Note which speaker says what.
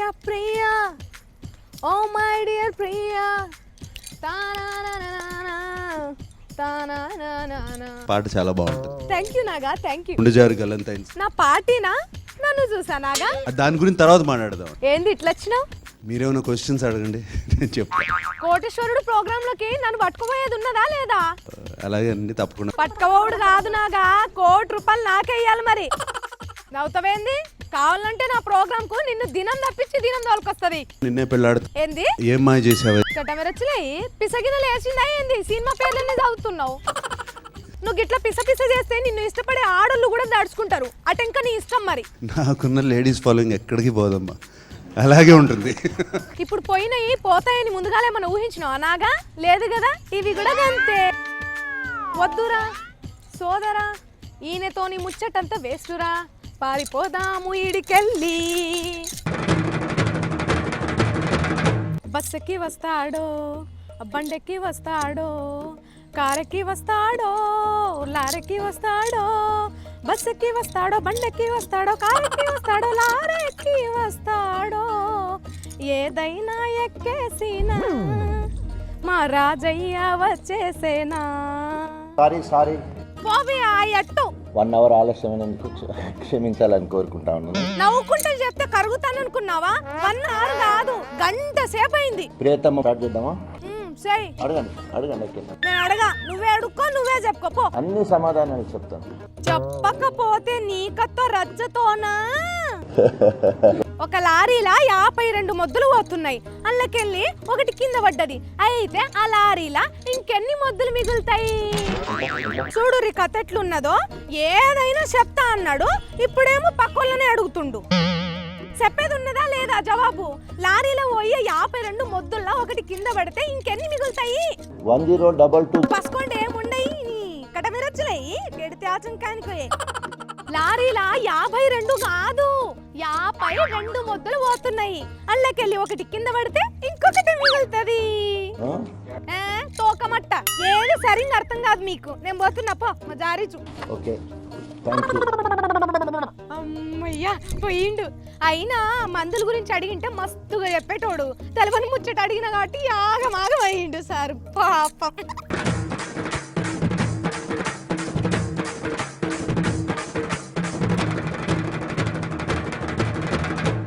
Speaker 1: Priya Priya oh my dear Priya
Speaker 2: పాట చాలా బాగుంటుంది.
Speaker 1: Thank you Naga, thank you.
Speaker 2: గుండెజారు గలంతైన్స్
Speaker 1: నా పార్టీనా? నన్ను చూసా నాగా.
Speaker 2: దాని గురించి తర్వాత మాట్లాడదాం.
Speaker 1: ఏంది ఇట్లా వచ్చినావు?
Speaker 2: మీరేమైనా క్వశ్చన్స్ అడగండి, నేను చెప్తాను.
Speaker 1: కోటేశ్వరుడు ప్రోగ్రామ్ లోకి నన్ను పట్టుకుపోయేది ఉన్నదా లేదా?
Speaker 2: అలాగే అండి, తప్పకుండా.
Speaker 1: పట్టుకోవడు కాదు నాగా, ₹1,00,00,000 నాకే ఇయ్యాలి. మరి నవ్వుతావేంది? కావాలంటే నా ప్రోగ్రామ్ కు నిన్ను దినం తప్పించి దినం తోలుకొస్తుంది.
Speaker 2: నిన్నే పెళ్ళాడుతా.
Speaker 1: ఏంది
Speaker 2: ఏం మాయ చేసావు?
Speaker 1: చట్టమెరచ్చులే పిసగినలు వేసిందా ఏంది? సినిమా పేర్లన్నీ చదువుతున్నావు. నువ్వు గిట్లా పిస చేస్తే నిన్ను ఇష్టపడే ఆడోళ్ళు కూడా దడుచుకుంటారు. అటెంక నీ ఇష్టం. మరి
Speaker 2: నాకున్న లేడీస్ ఫాలోయింగ్ ఎక్కడికి పోదమ్మా, అలాగే ఉంటుంది.
Speaker 1: ఇప్పుడు పోయినవి పోతాయని ముందుగానే మనం ఊహించినావు నాగా? లేదు కదా, ఇవి కూడా అంతే. వద్దురా సోదరా, ఈయనతోని ముచ్చటంతా వేస్తురా, పారిపోదాము ఈడికెళ్ళి. బస్సుకి వస్తాడో, బండెక్కి వస్తాడో, కారెక్కి వస్తాడో, లారెక్కి వస్తాడో, బస్సుకి వస్తాడో, బండెక్కి వస్తాడో, కారెక్కి వస్తాడో, లారెక్కి వస్తాడో, ఏదైనా ఎక్కేసినా మా రాజయ్య వచ్చేసేనా.
Speaker 3: సారీ
Speaker 1: పోవే ఆ ఎట్టు.
Speaker 3: 1 అవర్ ఆలస్యమైనందుకు క్షమించాలని కోరుకుంటా ఉన్నాను.
Speaker 1: నవ్వుకుంటా చెప్తే కరుగుతాను అనుకున్నావా? 1 అవర్ కాదు, గంట సేపు అయింది.
Speaker 3: ప్రియతమ స్టార్ట్ చేద్దామా?
Speaker 1: సరే
Speaker 3: అడగండి.
Speaker 1: నేను అడగా, నువ్వే అడుక్కో, నువ్వే చెప్పుకోపో.
Speaker 3: అన్ని సమాధానాలు చెప్తాను.
Speaker 1: చెప్పకపోతే నీకతో రజ్జతోనా? ఒక లారీలా 52 మొద్దులు పోతున్నాయి. అల్లకెళ్ళి ఒకటి కింద పడ్డది. అయితే ఆ లారీలా ఇంకెన్ని మొద్దులు మిగులుతాయి? చూడు రీ కథ ఎట్లున్నదో. ఏదైనా చెప్తా అన్నాడు, ఇప్పుడేమో పక్కోళ్ళనే అడుగుతుండు. చెప్పేది ఉన్నదా లేదా జవాబు? లారీలో పోయి 52 మొద్దుల్లో ఒకటి కింద పడితే ఇంకెన్ని మిగులుతాయి?
Speaker 3: 1022.
Speaker 1: పసుకోండి ఏముండయి కటమిరచ్చులయి పెడితే ఆచంకానికి. లారీలా 52 కాదు, 52 మొద్దులు పోతున్నాయి. అల్లకెళ్ళి ఒకటి కింద పడితే ఇంకొకటి మిగులుతుంది. తోకమట్ట ఏది సరిగ్గా అర్థం కాదు మీకు. నేను పోతున్నా, పో మా జారీచు.
Speaker 3: Okay, thank you.
Speaker 1: అమ్మయ్యా పోయిండు. అయినా మందుల గురించి అడిగింటే మస్తుగా చెప్పేటోడు. తెలవని ముచ్చట అడిగిన కాబట్టి ఆగమాగం అయ్యిండు సార్ పాపం.